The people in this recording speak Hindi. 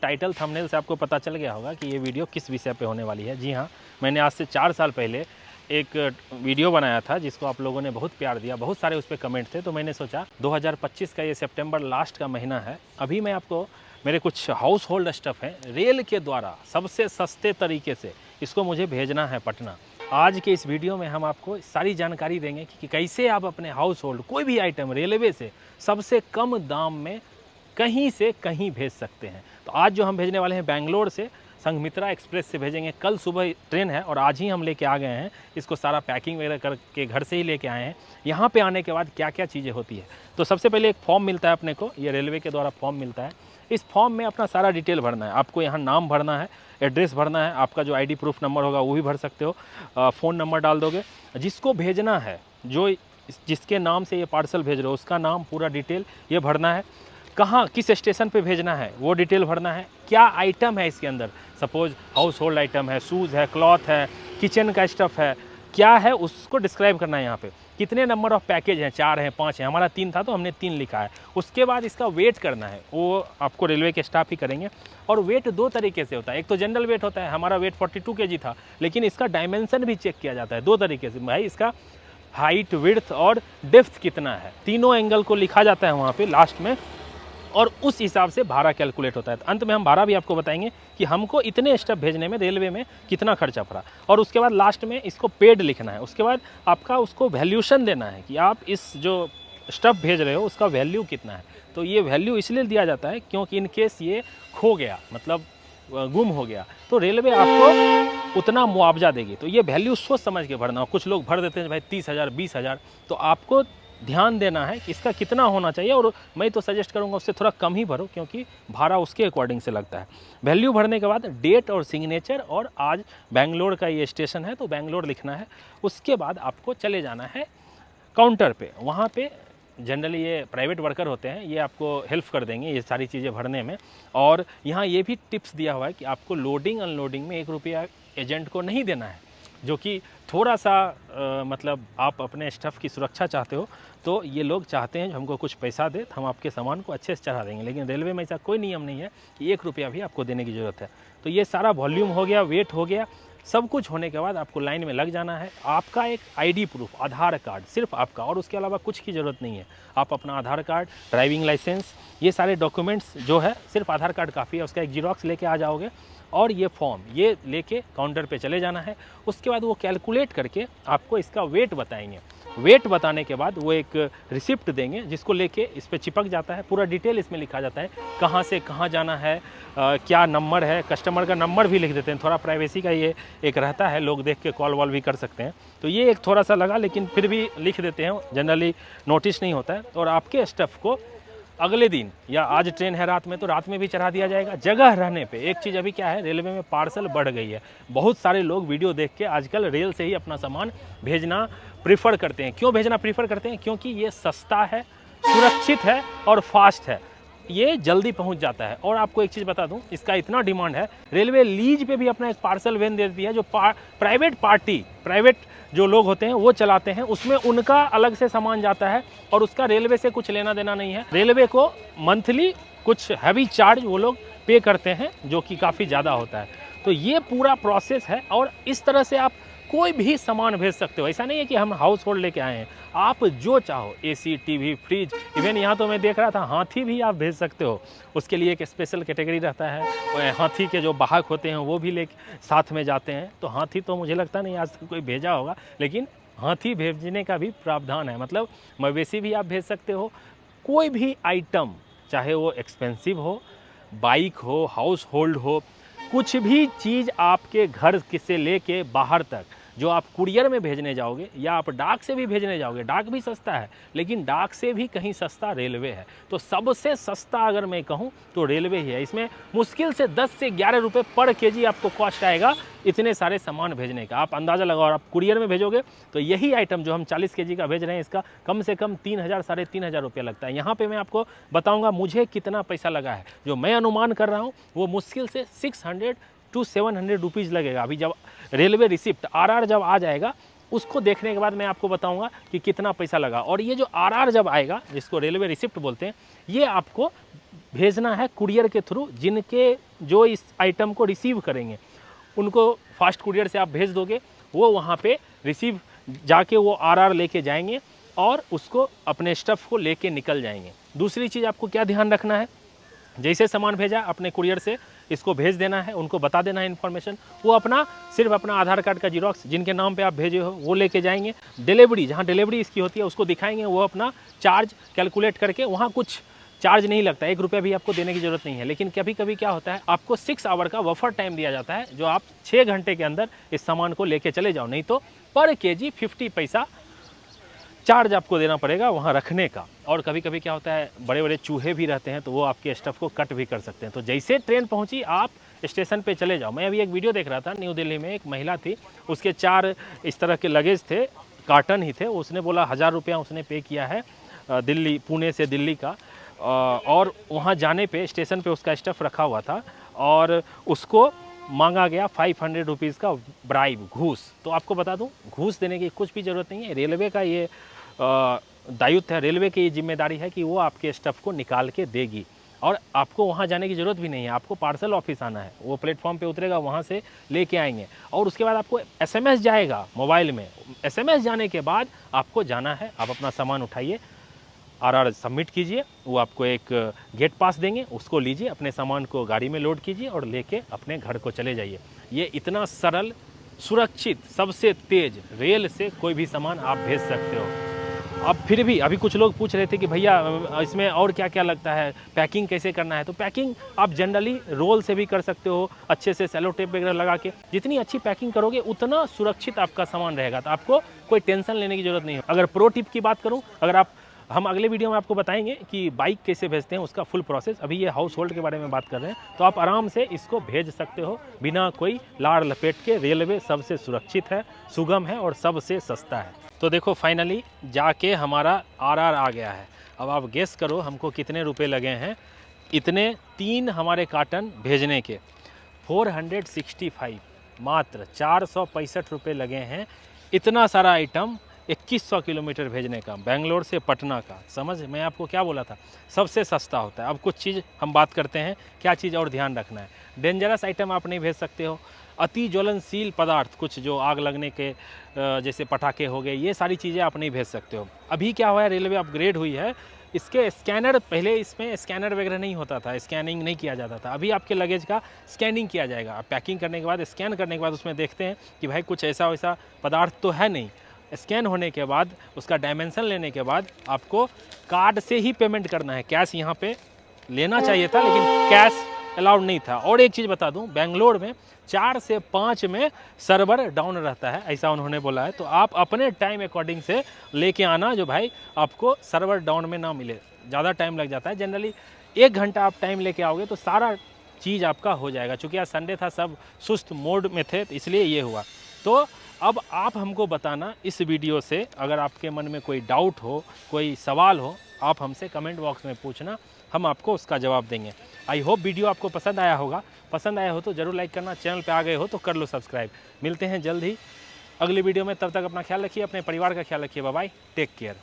टाइटल थंबनेल से आपको पता चल गया होगा कि ये वीडियो किस विषय पे होने वाली है। जी हाँ, मैंने आज से 4 साल पहले एक वीडियो बनाया था जिसको आप लोगों ने बहुत प्यार दिया, बहुत सारे उस पर कमेंट थे। तो मैंने सोचा 2025 का ये सितंबर लास्ट का महीना है, अभी मैं आपको मेरे कुछ हाउस होल्ड स्टफ़ हैं रेल के द्वारा सबसे सस्ते तरीके से इसको मुझे भेजना है पटना। आज के इस वीडियो में हम आपको सारी जानकारी देंगे कि कैसे आप अपने हाउस होल्ड कोई भी आइटम रेलवे से सबसे कम दाम में कहीं से कहीं भेज सकते हैं। तो आज जो हम भेजने वाले हैं बेंगलोर से संघमित्रा एक्सप्रेस से भेजेंगे। कल सुबह ट्रेन है और आज ही हम लेके आ गए हैं इसको, सारा पैकिंग वगैरह करके घर से ही लेके आए हैं। यहाँ पे आने के बाद क्या क्या चीज़ें होती है, तो सबसे पहले एक फॉर्म मिलता है अपने को, ये रेलवे के द्वारा फॉर्म मिलता है। इस फॉर्म में अपना सारा डिटेल भरना है। आपको यहाँ नाम भरना है, एड्रेस भरना है, आपका जो आईडी प्रूफ नंबर होगा वो भी भर सकते हो, फ़ोन नंबर डाल दोगे। जिसको भेजना है, जो जिसके नाम से ये पार्सल भेज रहे हो उसका नाम, पूरा डिटेल ये भरना है। कहाँ किस स्टेशन पे भेजना है वो डिटेल भरना है। क्या आइटम है इसके अंदर, सपोज हाउस होल्ड आइटम है, शूज़ है, क्लॉथ है, किचन का स्टफ़ है, क्या है उसको डिस्क्राइब करना है। यहाँ पे कितने नंबर ऑफ पैकेज हैं, 4 हैं, 5 हैं, हमारा 3 था तो हमने 3 लिखा है। उसके बाद इसका वेट करना है, वो आपको रेलवे के स्टाफ ही करेंगे। और वेट 2 तरीके से होता है, एक तो जनरल वेट होता है, हमारा वेट 42 kg था, लेकिन इसका डायमेंशन भी चेक किया जाता है 2 तरीके से। भाई इसका हाइट, विड्थ और डेप्थ कितना है, तीनों एंगल को लिखा जाता है वहाँ पे लास्ट में, और उस हिसाब से भाड़ा कैलकुलेट होता है। तो अंत में हम भाड़ा भी आपको बताएंगे कि हमको इतने स्टफ भेजने में रेलवे में कितना खर्चा पड़ा। और उसके बाद लास्ट में इसको पेड लिखना है। उसके बाद आपका उसको वैल्यूशन देना है कि आप इस जो स्टफ भेज रहे हो उसका वैल्यू कितना है। तो ये वैल्यू इसलिए दिया जाता है क्योंकि इन केस ये खो गया, मतलब गुम हो गया, तो रेलवे आपको उतना मुआवजा देगी। तो ये वैल्यू सोच समझ के भरना हो। कुछ लोग भर देते हैं भाई 30,000, 20,000, तो आपको ध्यान देना है कि इसका कितना होना चाहिए। और मैं तो सजेस्ट करूंगा उससे थोड़ा कम ही भरो, क्योंकि भाड़ा उसके अकॉर्डिंग से लगता है। वैल्यू भरने के बाद डेट और सिग्नेचर, और आज बेंगलोर का ये स्टेशन है तो बेंगलोर लिखना है। उसके बाद आपको चले जाना है काउंटर पे। वहाँ पे जनरली ये प्राइवेट वर्कर होते हैं, ये आपको हेल्प कर देंगे ये सारी चीज़ें भरने में। और यहाँ ये भी टिप्स दिया हुआ है कि आपको लोडिंग अनलोडिंग में 1 रुपया एजेंट को नहीं देना है, जो कि थोड़ा सा मतलब आप अपने स्टफ़ की सुरक्षा चाहते हो तो ये लोग चाहते हैं हमको कुछ पैसा दे तो हम आपके सामान को अच्छे से चढ़ा देंगे। लेकिन रेलवे में ऐसा कोई नियम नहीं है कि 1 रुपया भी आपको देने की ज़रूरत है। तो ये सारा वॉल्यूम हो गया, वेट हो गया, सब कुछ होने के बाद आपको लाइन में लग जाना है। आपका एक आईडी प्रूफ, आधार कार्ड, सिर्फ आपका, और उसके अलावा कुछ की ज़रूरत नहीं है। आप अपना आधार कार्ड, ड्राइविंग लाइसेंस, ये सारे डॉक्यूमेंट्स जो है, सिर्फ आधार कार्ड काफ़ी है, उसका एक जीरोक्स लेके आ जाओगे। और ये फॉर्म ये लेके काउंटर पे चले जाना है। उसके बाद वो कैलकुलेट करके आपको इसका वेट बताएंगे। वेट बताने के बाद वो एक रिसिप्ट देंगे जिसको लेके इस पर चिपक जाता है। पूरा डिटेल इसमें लिखा जाता है, कहाँ से कहाँ जाना है, क्या नंबर है, कस्टमर का नंबर भी लिख देते हैं। थोड़ा प्राइवेसी का ये एक रहता है, लोग देख के कॉल वॉल भी कर सकते हैं। तो ये एक थोड़ा सा लगा, लेकिन फिर भी लिख देते हैं, जनरली नोटिस नहीं होता है। और आपके स्टफ़ को अगले दिन, या आज ट्रेन है रात में तो रात में भी चढ़ा दिया जाएगा। जगह रहने पे एक चीज़ अभी क्या है, रेलवे में पार्सल बढ़ गई है। बहुत सारे लोग वीडियो देख के आजकल रेल से ही अपना सामान भेजना प्रीफर करते हैं। क्यों भेजना प्रीफर करते हैं? क्योंकि ये सस्ता है, सुरक्षित है और फास्ट है, ये जल्दी पहुंच जाता है। और आपको एक चीज़ बता दूं, इसका इतना डिमांड है, रेलवे लीज पे भी अपना एक पार्सल वैन देती है, जो प्राइवेट जो लोग होते हैं वो चलाते हैं। उसमें उनका अलग से सामान जाता है और उसका रेलवे से कुछ लेना देना नहीं है। रेलवे को मंथली कुछ हैवी चार्ज वो लोग पे करते हैं, जो कि काफ़ी ज़्यादा होता है। तो ये पूरा प्रोसेस है, और इस तरह से आप कोई भी सामान भेज सकते हो। ऐसा नहीं है कि हम हाउस होल्ड लेके आए हैं, आप जो चाहो, एसी, टीवी, फ्रिज, इवन यहाँ तो मैं देख रहा था हाथी भी आप भेज सकते हो। उसके लिए एक स्पेशल कैटेगरी रहता है, और हाथी के जो वाहक होते हैं वो भी ले साथ में जाते हैं। तो हाथी तो मुझे लगता नहीं आज तक कोई भेजा होगा, लेकिन हाथी भेजने का भी प्रावधान है। मतलब मवेशी भी आप भेज सकते हो। कोई भी आइटम, चाहे वो एक्सपेंसिव हो, बाइक हो, हाउस होल्ड हो, कुछ भी चीज़ आपके घर से लेके बाहर तक जो आप कुरियर में भेजने जाओगे या आप डाक से भी भेजने जाओगे, डाक भी सस्ता है, लेकिन डाक से भी कहीं सस्ता रेलवे है। तो सबसे सस्ता अगर मैं कहूँ तो रेलवे ही है। इसमें मुश्किल से 10 से 11 रुपये पर केजी आपको कॉस्ट आएगा इतने सारे सामान भेजने का। आप अंदाज़ा लगाओ, और आप कुरियर में भेजोगे तो यही आइटम जो हम 40 kg का भेज रहे हैं, इसका कम से कम 3,000 साढ़े 3,000 रुपये लगता है। यहाँ पे मैं आपको बताऊँगा मुझे कितना पैसा लगा है। जो मैं अनुमान कर रहा हूँ वो मुश्किल से 600 to 700 रुपीज़ लगेगा। अभी जब रेलवे रिसिप्ट RR जब आ जाएगा, उसको देखने के बाद मैं आपको बताऊंगा कि कितना पैसा लगा। और ये जो RR जब आएगा, जिसको रेलवे रिसिप्ट बोलते हैं, ये आपको भेजना है कुरियर के थ्रू। जिनके जो इस आइटम को रिसीव करेंगे उनको फास्ट कुरियर से आप भेज दोगे, वो वहाँ पे रिसीव जाके वो आरआर लेके जाएंगे और उसको अपने स्टफ़ को लेके निकल जाएंगे। दूसरी चीज़ आपको क्या ध्यान रखना है, जैसे सामान भेजा अपने कुरियर से इसको भेज देना है, उनको बता देना है इन्फॉर्मेशन, वो अपना सिर्फ अपना आधार कार्ड का जीरोक्स जिनके नाम पे आप भेजे हो वो लेके जाएंगे। डिलीवरी जहाँ डिलीवरी इसकी होती है उसको दिखाएंगे, वो अपना चार्ज कैलकुलेट करके, वहाँ कुछ चार्ज नहीं लगता, 1 रुपया भी आपको देने की ज़रूरत नहीं है। लेकिन कभी कभी क्या होता है, आपको 6 आवर का बफर टाइम दिया जाता है, जो आप 6 घंटे के अंदर इस सामान को लेके चले जाओ, नहीं तो पर केजी 50 पैसा चार्ज आपको देना पड़ेगा वहाँ रखने का। और कभी कभी क्या होता है, बड़े बड़े चूहे भी रहते हैं तो वो आपके स्टफ़ को कट भी कर सकते हैं। तो जैसे ट्रेन पहुँची आप स्टेशन पे चले जाओ। मैं अभी एक वीडियो देख रहा था, न्यू दिल्ली में एक महिला थी, उसके 4 इस तरह के लगेज थे, कार्टन ही थे। उसने बोला 1000 रुपया उसने पे किया है दिल्ली, पुणे से दिल्ली का, और वहाँ जाने पे स्टेशन पे उसका स्टफ़ रखा हुआ था और उसको मांगा गया 500 रुपीज़ का ब्राइब, घूस। तो आपको बता दूं, घूस देने की कुछ भी ज़रूरत नहीं है। रेलवे का ये दायित्व है, रेलवे की ये जिम्मेदारी है कि वो आपके स्टफ़ को निकाल के देगी और आपको वहाँ जाने की ज़रूरत भी नहीं है। आपको पार्सल ऑफिस आना है, वो प्लेटफॉर्म पे उतरेगा, वहाँ से लेके आएंगे और उसके बाद आपको SMS जाएगा मोबाइल में। SMS जाने के बाद आपको जाना है, आप अपना सामान उठाइए, आरआर सबमिट कीजिए, वो आपको एक गेट पास देंगे, उसको लीजिए, अपने सामान को गाड़ी में लोड कीजिए और लेके अपने घर को चले जाइए। ये इतना सरल, सुरक्षित, सबसे तेज़ रेल से कोई भी सामान आप भेज सकते हो। अब फिर भी अभी कुछ लोग पूछ रहे थे कि भैया इसमें और क्या क्या लगता है, पैकिंग कैसे करना है। तो पैकिंग आप जनरली रोल से भी कर सकते हो, अच्छे से सेलो टेप वगैरह लगा के। जितनी अच्छी पैकिंग करोगे उतना सुरक्षित आपका सामान रहेगा, तो आपको कोई टेंशन लेने की ज़रूरत नहीं है। अगर प्रो टिप की बात करूँ, अगर हम अगले वीडियो में आपको बताएंगे कि बाइक कैसे भेजते हैं, उसका फुल प्रोसेस। अभी ये हाउस होल्ड के बारे में बात कर रहे हैं, तो आप आराम से इसको भेज सकते हो बिना कोई लाड़ लपेट के। रेलवे सबसे सुरक्षित है, सुगम है और सबसे सस्ता है। तो देखो फाइनली जाके हमारा आरआर आ गया है। अब आप गेस करो हमको कितने रुपए लगे हैं। इतने 3 हमारे कार्टन भेजने के 465, मात्र 465 रुपये लगे हैं। इतना सारा आइटम 2100 किलोमीटर भेजने का, बेंगलोर से पटना का। समझ, मैं आपको क्या बोला था, सबसे सस्ता होता है। अब कुछ चीज़ हम बात करते हैं, क्या चीज़ और ध्यान रखना है। डेंजरस आइटम आप नहीं भेज सकते हो, अति ज्वलनशील पदार्थ, कुछ जो आग लगने के जैसे पटाखे हो गए, ये सारी चीज़ें आप नहीं भेज सकते हो। अभी क्या हुआ है, रेलवे अपग्रेड हुई है, इसके स्कैनर, पहले इसमें स्कैनर वगैरह नहीं होता था, स्कैनिंग नहीं किया जाता था। अभी आपके लगेज का स्कैनिंग किया जाएगा। आप पैकिंग करने के बाद, स्कैन करने के बाद उसमें देखते हैं कि भाई कुछ ऐसा वैसा पदार्थ तो है नहीं। स्कैन होने के बाद, उसका डायमेंशन लेने के बाद आपको कार्ड से ही पेमेंट करना है। कैश यहाँ पे लेना चाहिए था, लेकिन कैश अलाउड नहीं था। और एक चीज़ बता दूं, बेंगलोर में 4 से 5 में सर्वर डाउन रहता है, ऐसा उन्होंने बोला है। तो आप अपने टाइम अकॉर्डिंग से लेके आना, जो भाई आपको सर्वर डाउन में ना मिले। ज़्यादा टाइम लग जाता है, जनरली 1 घंटा आप टाइम लेके आओगे तो सारा चीज़ आपका हो जाएगा। चूँकि आज संडे था, सब सुस्त मोड में थे, तो इसलिए ये हुआ। तो अब आप हमको बताना इस वीडियो से, अगर आपके मन में कोई डाउट हो, कोई सवाल हो, आप हमसे कमेंट बॉक्स में पूछना, हम आपको उसका जवाब देंगे। आई होप वीडियो आपको पसंद आया होगा। पसंद आया हो तो ज़रूर लाइक करना, चैनल पे आ गए हो तो कर लो सब्सक्राइब। मिलते हैं जल्द ही अगली वीडियो में, तब तक अपना ख्याल रखिए, अपने परिवार का ख्याल रखिए। Bye bye, take care.